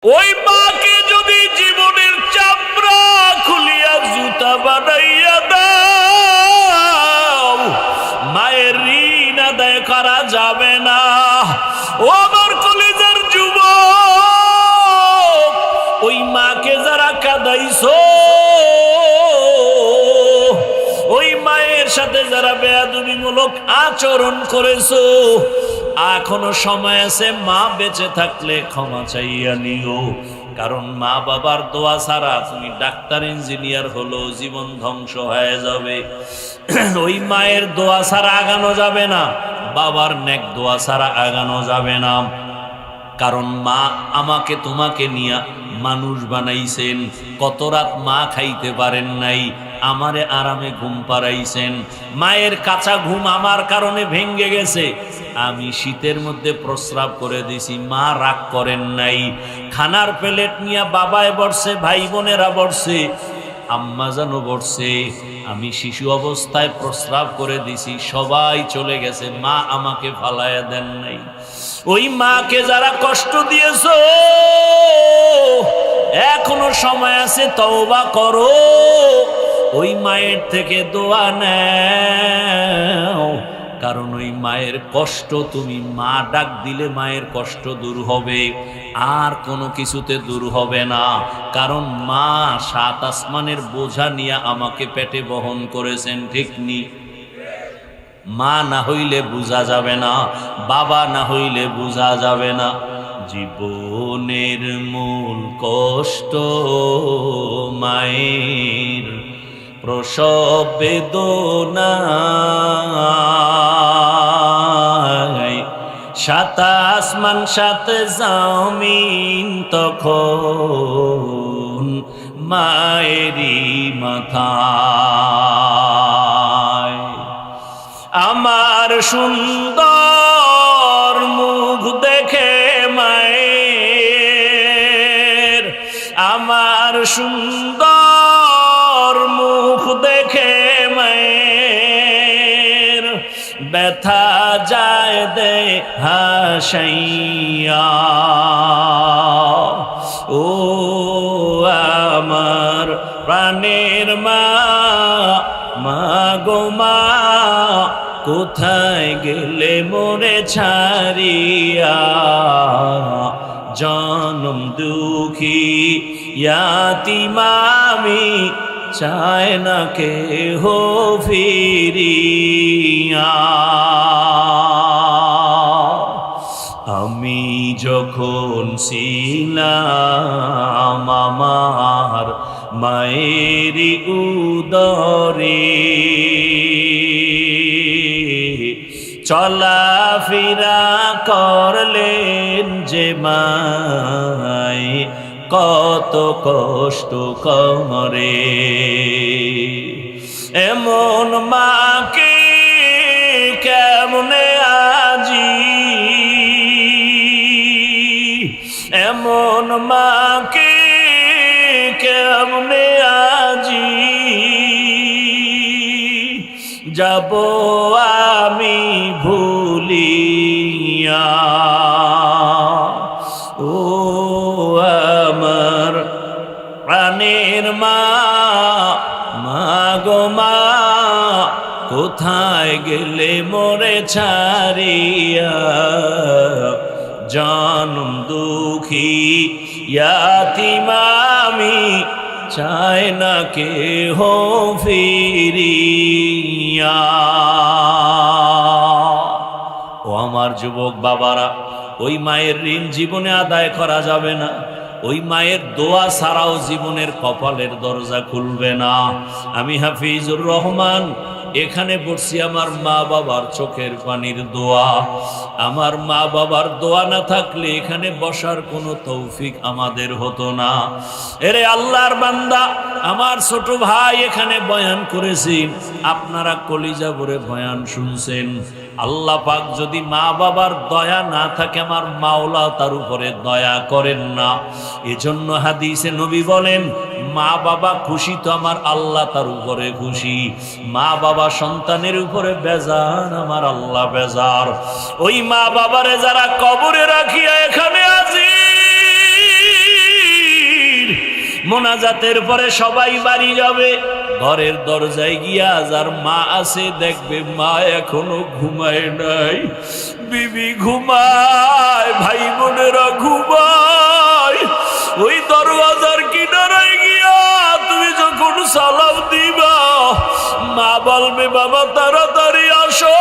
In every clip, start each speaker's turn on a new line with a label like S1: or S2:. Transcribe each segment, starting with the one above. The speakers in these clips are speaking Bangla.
S1: ওই মাকে যদি জীবনের চামড়া খুলিয়া জুতা বানাইয়া দাও, মায়ের ঋণ আদায় করা যাবে না। ও আমার কলিজার যুবক, ওই মাকে যারা কাঁদাইছো, ওই মায়ের সাথে যারা বেয়াদবিমূলক আচরণ করেছো, এখনো সময় আছে। মা বেঁচে থাকলে ক্ষমা চাইয়া নিও, কারণ মা বাবার দোয়া ছাড়া তুমি ডাক্তার ইঞ্জিনিয়ার হলো জীবন ধ্বংস হয়ে যাবে। ওই মায়ের দোয়া ছাড়া আগানো যাবে না, বাবার নেক দোয়া ছাড়া আগানো যাবে না। কারণ মা আমাকে তোমাকে নিয়ে মানুষ বানাইছেন। কত রাত মা খাইতে পারেন নাই, আমারে আরামে ঘুম পাড়াইছেন। মায়ের কাঁচা ঘুম আমার কারণে ভেঙ্গে গেছে। আমি শীতের মধ্যে প্রস্রাব করে দিছি, মা রাগ করেন নাই। খানার প্লেট নিয়ে বাবায় বসছে, ভাই বোনেরা বসছে, আম্মা জানো বসছে। আমি শিশু অবস্থায় প্রস্রাব করে দিছি, সবাই চলে গেছে, মা আমাকে ফালায়া দেন নাই। ওই মাকে যারা কষ্ট দিয়েছো, এখনো সময় আছে, তওবা করো। ওই মায়ের থেকে দোয়া নাও, কারণ ওই মায়ের কষ্ট, তুমি মা ডাক দিলে মায়ের কষ্ট দূর হবে, আর কোনো কিছুতে দূর হবে না। কারণ মা 7 আসমানের বোঝা নিয়ে আমাকে পেটে বহন করেছেন, ঠিক নি? মা না হইলে বোঝা যাবে না, বাবা না হইলে বোঝা যাবে না। জীবনের মূল কষ্ট মায়ের, প্রসব বেদনা, 7 আসমান 7 জমিন তখন মায়েরই মাথায়। আমার সুন্দর মুখ দেখে মায়ের, আমার সুন্দর মুখ দেখে মায়ের, ব্যথা যায় দে হাসাইয়া। ও আমার প্রাণের মা, মা গো মা, কোথায় গেলে মোরে ছাড়িয়া? জনম দুঃখী ইয়াতীম আমি, চায় না কেহ ফিরিয়া। আমি যখন ছিলাম আমার মায়েরই উদরে, চলাফেরা করলেন যে মায়, কত কষ্ট করে। এমন মাকে কেমনে আজি, এমন মাকে কেমনে আজি যাব আমি ভুলিয়া। ও আমার প্রাণের মা, মা গো মা, কোথায় গেলে মোরে ছাড়িয়া? জনম দুঃখী ইয়াতীম আমি, চায় না কেহ ফিরিয়া। ও আমার যুবক বাবারা, ওই মায়ের ঋণ জীবনে আদায় করা যাবে না। ওই মায়ের দোয়া ছাড়াও জীবনের কপালের দরজা খুলবে না। আমি হাফিজুর রহমান এখানে বসছি, আমার মা বাবার চোখের পানির দোয়া। আমার মা বাবার দোয়া না থাকলে এখানে বসার কোনো তৌফিক আমাদের হতো না। এরে আল্লাহর বান্দা, আমার ছোট ভাই এখানে বয়ান করেছি, আপনারা কলিজা ভরে বয়ান শুনছেন। আল্লাহ পাক যদি মা বাবার দয়া না থাকে, আমার মাওলা তার উপরে দয়া করেন না। এজন্য হাদিসে নবী বলেন, মা বাবা খুশি তো আমার আল্লাহ তার উপরে খুশি। মা বাবা সন্তানের উপরে বেজার, আমার আল্লাহ বেজার। ওই মা বাবারে যারা কবরে রাখিয়া এখানে আছি, মোনাজাতের পরে সবাই বাড়ি যাবে, ঘরের দরজায় গিয়া যার মা আছে দেখবে মা এখনো ঘুমায় নাই, বিবি ঘুমায়, ভাই বোনেরা ঘুমায়। ওই দরওয়াজার কিনারায় গিয়া তুমি যখন সালাম দিবা, মা বলবে বাবা তাড়াতাড়ি আসো,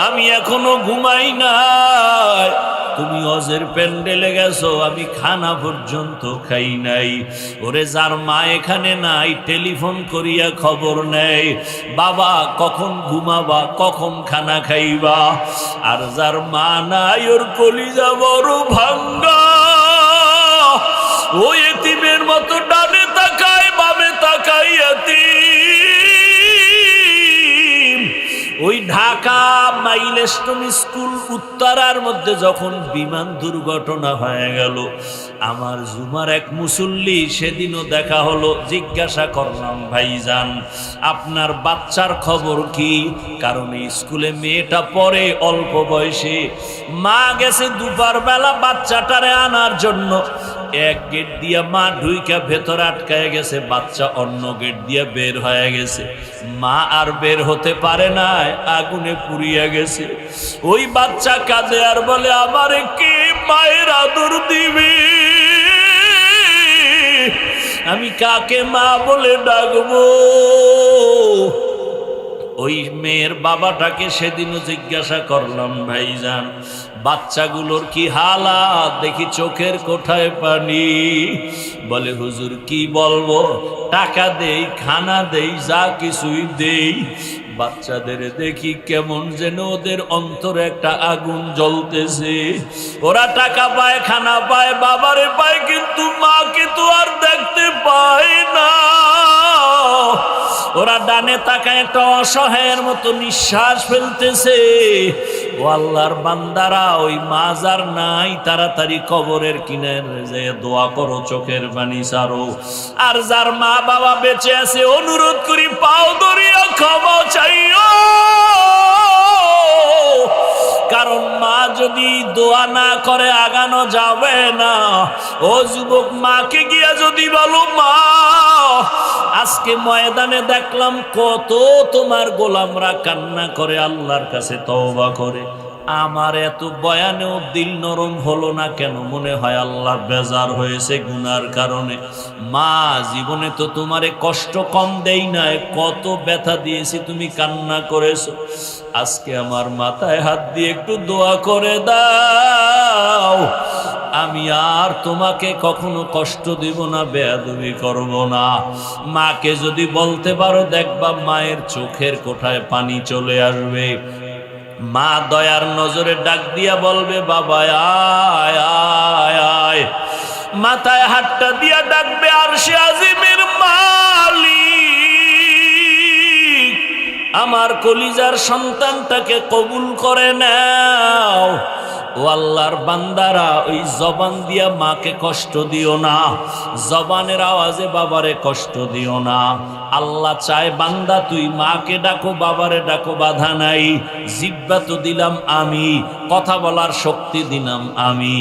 S1: আমি এখনো ঘুমাই নাই। তুমি হজের প্যান্ডেলে গেছো, আমি খানা পর্যন্ত খাই নাই। ওরে যার মা এখানে নাই টেলিফোন করিয়া খবর নেয়, বাবা কখন ঘুমাবা, কখন খানা খাইবা। আর যার মা নাই ওর কলিজা বড় ভাঙ্গা, ও এতিমের মতো ডানে তাকায় বামে তাকায় এতিম। ওই ঢাকা মাইলস্টোন স্কুল উত্তরার মধ্যে যখন বিমান দুর্ঘটনা হয়ে গেল, আমার জুমার এক মুসল্লি সেদিনও দেখা হলো, জিজ্ঞাসা করলাম ভাইজান আপনার বাচ্চার খবর কি? কারণ এই স্কুলে মেয়েটা পড়ে অল্প বয়সে, মা গেছে দুপুর বেলা বাচ্চাটারে আনার জন্য, এক গেট দিয়া মা ঢুইকা ভেতরে আটকায় গেছে, বাচ্চা অন্য গেট দিয়া বের হয়ে গেছে, মা আর বের হতে পারে না, আগুনে পুড়িয়া গেছে। ওই বাচ্চা কাঁদে আর বলে আমারে কে মায়ের আদর দিবে, আমি কাকে মা বলে ডাকবো? ওই মেয়ের বাবাটাকে সেদিনও জিজ্ঞাসা করলাম ভাইজান বাচ্চাগুলোর কি হালাত, দেখি চোখের কোঠায় পানি। বলে হুজুর কি বলবো, টাকা দেই, খানা দেই, যা কিছুই দেই, বাচ্চাদের দেখি কেমন যেন ওদের অন্তরে একটা আগুন জ্বলতেছে। ওরা টাকা পায়, খানা পায়, বাবারে পায়, কিন্তু মাকে তো আর দেখতে পায় না। ওরা ডানে তাকায় একটা অসহায়ের মতো নিঃশ্বাস ফেলতেছে। ও আল্লাহর বান্দারা, ওই মা যার নাই তাড়াতাড়ি কবরের কিনারে যে দোয়া করো, চোখের পানি ছাড়ো। আর যার মা বাবা বেঁচে আছে অনুরোধ করি পাও ধরিয়া ক্ষমা চাইও, কারণ মা যদি দোয়া না করে আগানো যাবে না। ও যুবক, মাকে গিয়া যদি বলো মা আজকে ময়দানে দেখলাম কত তোমার গোলামরা কান্না করে আল্লাহর কাছে তওবা করে, আমার এত বয়ানেও দিল নরম হলো না কেন? মনে হয় আল্লাহ বেজার হয়েছে গুনার কারণে। মা জীবনে তো তোমারে কষ্ট কম দেই নাই, কত ব্যথা দিয়েছি, তুমি কান্না করেছো, আজকে আমার মাথায় হাত দিয়ে একটু দোয়া করে দাও, আমি আর তোমাকে কখনো কষ্ট দিব না, বেয়াদবি করব না। মাকে যদি বলতে পারো দেখবা মায়ের চোখের কোঠায় পানি চলে আসবে। মা দয়ার নজরে ডাক দিয়া বলবে বাবা আয় আয় আয়, মাথায় হাতটা দিয়া ডাকবে আরশে আজিমের মালিক, আমার কলিজার সন্তানটাকে কবুল করে নাও। ও আল্লাহর বান্দারা, ওই জবান দিয়া মাকে কষ্ট দিও না, জবানের আওয়াজে বাবারে কষ্ট দিও না। আল্লাহ চায় বান্দা তুই মাকে ডাকো, বাবারে ডাকো, বাধা নাই। জিহ্বা তো দিলাম আমি, কথা বলার শক্তি দিলাম আমি।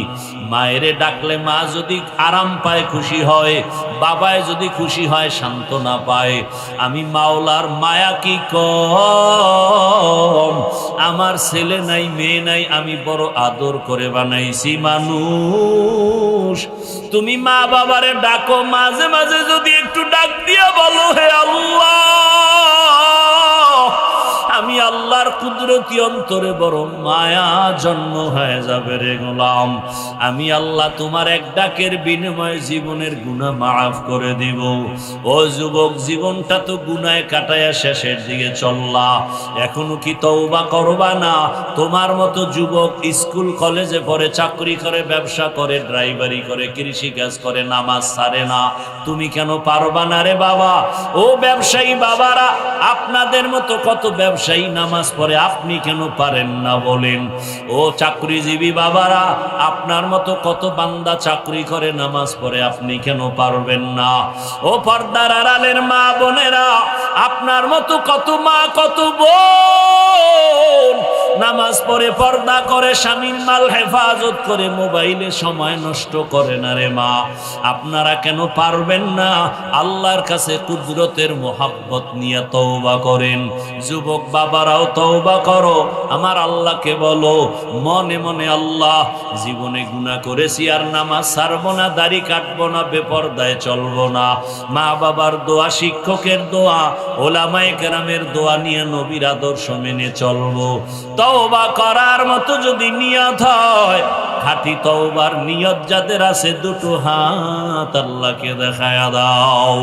S1: মায়েরে ডাকলে মা যদি আরাম পায়, খুশি হয়, বাবায় যদি খুশি হয়, সান্ত্বনা পায়। আমি মাওলার মায়া কি কম, আমার ছেলে নাই মেয়ে নাই, আমি বড় আদর করে বানাইছি মানুষ। তুমি মা বাবারে ডাকো, মাঝে মাঝে যদি একটু ডাক দিয়া বলো হে আল্লাহ, আমি আল্লাহর কুদরতি অন্তরে বড় মায়া জন্ম হয়ে যাবে রে গোলাম। আমি আল্লাহ তোমার এক ডাকের বিনিময়ে জীবনের গুনাহ মাফ করে দিব। ও যুবক, জীবনটা তো গুনায় কাটায়া শেষের দিকে চললা, এখনো কি তওবা করবা না? তোমার মতো যুবক স্কুল কলেজে পড়ে, চাকরি করে, ব্যবসা করে, ড্রাইভারি করে, কৃষি কাজ করে, নামাজ ছাড়ে না, তুমি কেন পারবা না রে বাবা? ও ব্যবসায়ী বাবারা, আপনাদের মতো কত ব্যবসায়ী নামাজ পড়ে, আপনি কেন পারেন না বলেন? ও চাকরিজীবী বাবারা, আপনার মতো কত বান্দা চাকরি করে, নামাজ পড়ে, আপনি কেন পারবেন না? ও পর্দার আড়ালের মা বোনেরা, আপনার মতো কত মা কত বোন নামাজ পড়ে পর্দা করে স্বামীর মাল হেফাজত করে মোবাইলে সময় নষ্ট করে না রে মা। আপনারা কেন পারবেন না? আল্লাহর কাছে কুদরতের মোহাব্বত নিয়ে তওবা করেন। যুবক বাবারাও তওবা করো, আমার আল্লাহকে বলো মনে মনে, আল্লাহ জীবনে গুনাহ করেছি আর নামাজ ছাড়বো না, দাড়ি কাটবো না, বেপরদায় চলবো না। মা বাবার দোয়া, শিক্ষকের দোয়া, ওলামায়ে কেরামের দোয়া নিয়ে নবীর আদর্শ মেনে চলবো। তওবা করার মতো যদি নিয়ত হয়, খাঁটি তওবার নিয়ত যাদের আছে, দুটো হাত আল্লাহকে দেখায়া দাও।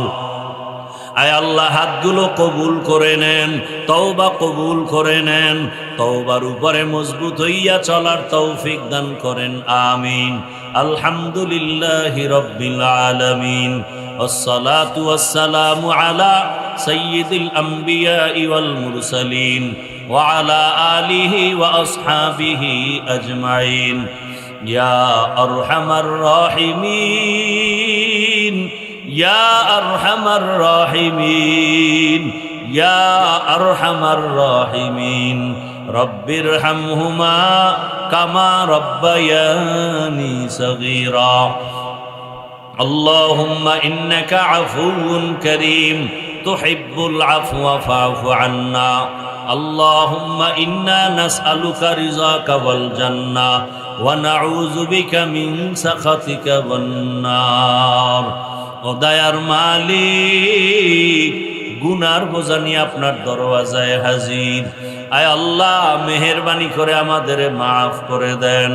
S1: আয় আল্লাহ হাতগুলো কবুল করে নেন, তওবা কবুল করে নেন, তওবার উপরে মজবুত হইয়া চলার তৌফিক দান করেন, আমিন। আলহামদুলিল্লাহি রাব্বিল আলামিন, والصلاة والسلام على سيد الأنبياء والمرسلين وعلى آله وأصحابه أجمعين يا أرحم الراحمين يا أرحم الراحمين يا أرحم الراحمين رب ارحمهما كما ربياني صغيرا اللهم إنك عفو كريم تحب العفو فاعف عنا اللهم إنا نسألك رضاك والجنة ونعوذ بك من سخطك والنار ও দয়ার মালিক, গুনার বোঝা নিয়ে আপনার দরওয়াজায় হাজির। আয় আল্লাহ, মেহেরবানি করে আমাদের মাফ করে দেন,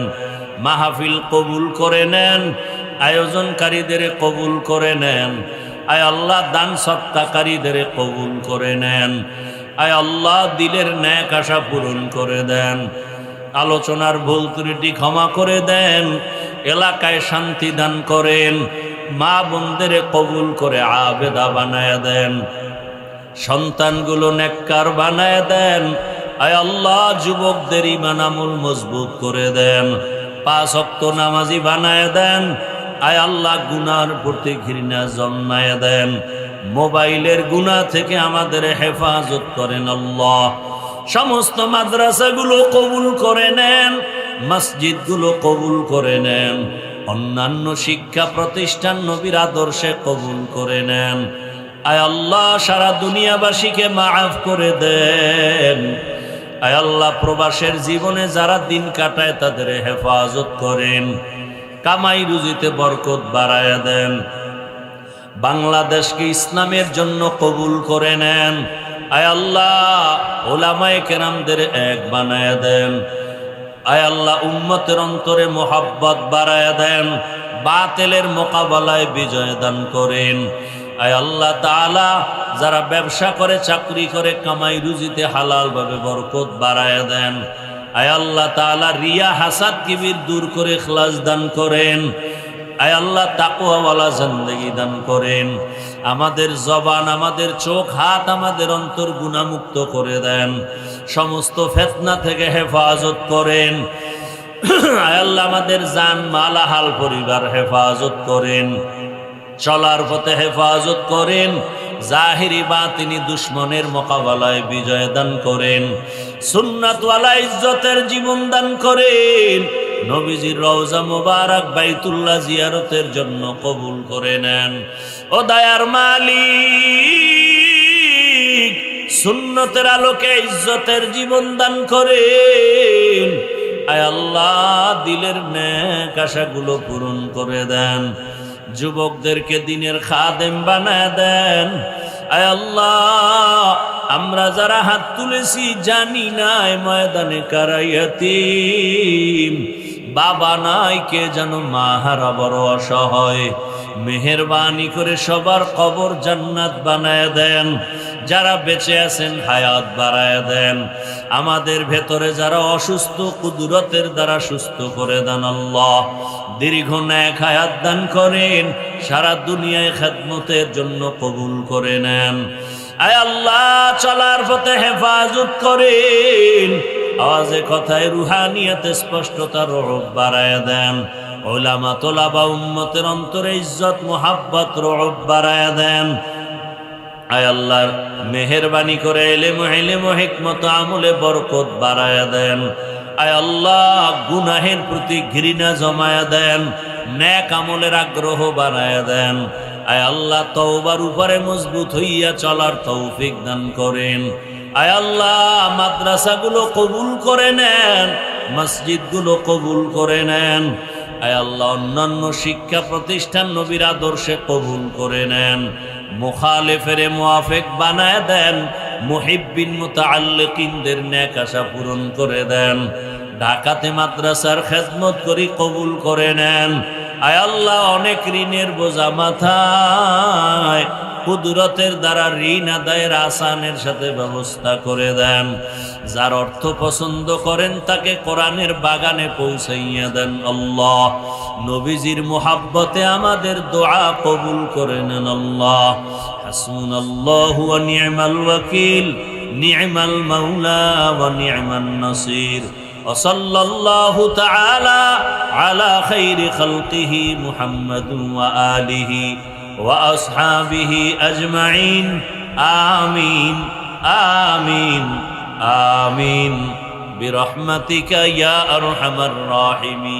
S1: মাহফিল কবুল করে নেন, আয়োজনকারীদের কবুল করে নেন। আয় আল্লাহ, দান সৎকারীদের কবুল করে নেন। আয় আল্লাহ, দিলের ন্যাক আশা পূরণ করে দেন, আলোচনার ভুল ত্রুটি ক্ষমা করে দেন, এলাকায় শান্তি দান করেন, মা বোনদের কবুল করে আবেদা বানায় দেন, সন্তানগুলো নেককার বানায় দেন। আয় আল্লাহ, যুবকদের ঈমান আমল মজবুত করে দেন, 5 ওয়াক্ত নামাজি বানায় দেন। আয় আল্লাহ, গুনার প্রতি ঘৃণা জন্মায় দেন, মোবাইলের গুনাহ থেকে আমাদের হেফাজত করেন আল্লাহ। সমস্ত মাদ্রাসাগুলো কবুল করে নেন, মসজিদগুলো কবুল করে নেন, অন্যান্য শিক্ষা প্রতিষ্ঠান নবীর আদর্শে কবুল করে নেন। আয় আল্লাহ, সারা দুনিয়াবাসীকে মাফ করে দেন। আয় আল্লাহ, প্রবাসের জীবনে যারা দিন কাটায় তাদের হেফাজত করেন, কামাই রুজিতে বরকত বাড়ায় দেন, বাংলাদেশকে ইসলামের জন্য কবুল করে নেন। আয় আল্লাহ, ওলামায়ে কেরামদের এক বানায় দেন। আয় আল্লাহ, উম্মতের অন্তরে মোহাব্বত বাড়ায় দেন, বাতিলের মোকাবেলায় বিজয় দান করেন। আয় আল্লাহ তাআলা, যারা ব্যবসা করে, চাকরি করে, কামাই রুজিতে হালাল ভাবে বরকত বাড়ায় দেন। আয় আল্লাহ তাআলা, রিয়া হাসাদ কিবির দূর করে ইখলাস দান করেন। আয় আল্লাহ, তাকওয়াওয়ালা জিন্দেগি দান করেন। আমাদের জবান, আমাদের চোখ, হাত, আমাদের অন্তর গুনাহমুক্ত করে দেন, সমস্ত ফিতনা থেকে হেফাজত করেন। আয় আল্লাহ, আমাদের জান মাল হাল পরিবার হেফাজত করেন, চলার পথে হেফাজত করেন, জাহিরি বাতিনি দুশ্মনের মোকাবেলায় বিজয় দান করেন, সুন্নাতওয়ালা ইজ্জতের জীবন দান করেন, নবীজির রওজা মুবারক বাইতুল্লাহ জিয়ারতের জন্য কবুল করে নেন। ও দয়ার মালিক, সুন্নতের আলোকে ইজ্জতের জীবন দান করেন। আয় আল্লাহ, দিলের নেক আশাগুলো পূরণ করে দেন, যুবকদেরকে দিনের খাদেম বানায় দেন। আয় আল্লাহ, আমরা যারা হাত তুলেছি জানি নাই ময়দানে কারা ইয়াতীম, বাবা নাই, কে যেন মা হারা বড় অসহায়। মেহেরবানি করে সবার কবর জান্নাত বানায় দেন, যারা বেঁচে আছেন হায়াত বাড়ায় দেন। আমাদের ভেতরে যারা অসুস্থ, কুদরতের দ্বারা সুস্থ করে দেন আল্লাহ। দীর্ঘ নেক হায়াত দান করেন, সারা দুনিয়ায় খেদমতের জন্য কবুল করে নেন। আয় আল্লাহ, চলার পথে হেফাজত করেন, আওয়াজে কথায় রুহানিয়াতে স্পষ্টতার রূপ বাড়ায় দেন। উলামা তোলাবা উম্মতের অন্তরে ইজ্জত মুহাব্বত রূপ বাড়ায় দেন। আয় আল্লাহ মেহেরবানি করে ইলম ও হিকমত আমলে বরকত বাড়ায়া দেন। আয় আল্লাহ গুনাহের প্রতি ঘৃণা জমায়া দেন, নেক আমলের আগ্রহ বাড়ায়া দেন। আয় আল্লাহ তওবার উপরে মজবুত হইয়া চলার তৌফিক দান করেন। আয় আল্লাহ মাদ্রাসাগুলো কবুল করে নেন, মসজিদগুলো কবুল করে নেন। আয় আল্লাহ অন্যান্য শিক্ষা প্রতিষ্ঠান নবীর আদর্শে কবুল করে নেন। মুখালেফের মুআফিক বানায় দেন, মুহিব্বিন মুতাআল্লিকিনদের নেক আশা পূরণ করে দেন। ঢাকাতে মাদ্রাসার খেদমত করি কবুল করে নেন। আয় আল্লাহ অনেক ঋণের বোঝা মাথায়, কুদরতের দ্বারা ঋণ আদায়ের আসানের সাথে ব্যবস্থা করে দেন। যার অর্থ পছন্দ করেন তাকে কোরআনের বাগানে পৌঁছাইয়া দেন। আল্লাহ নবীজির মুহাব্বতে আমাদের দোয়া কবুল করে নেন। আল্লাহ হাসবুনাল্লাহু ওয়া নি'মাল ওয়াকিল, নি'মাল মাওলা ওয়া নি'মান নাসির। وصلى الله تعالى على خير خلقه محمد وآله وأصحابه أجمعين آمين آمين آمين برحمتك يا أرحم الراحمين।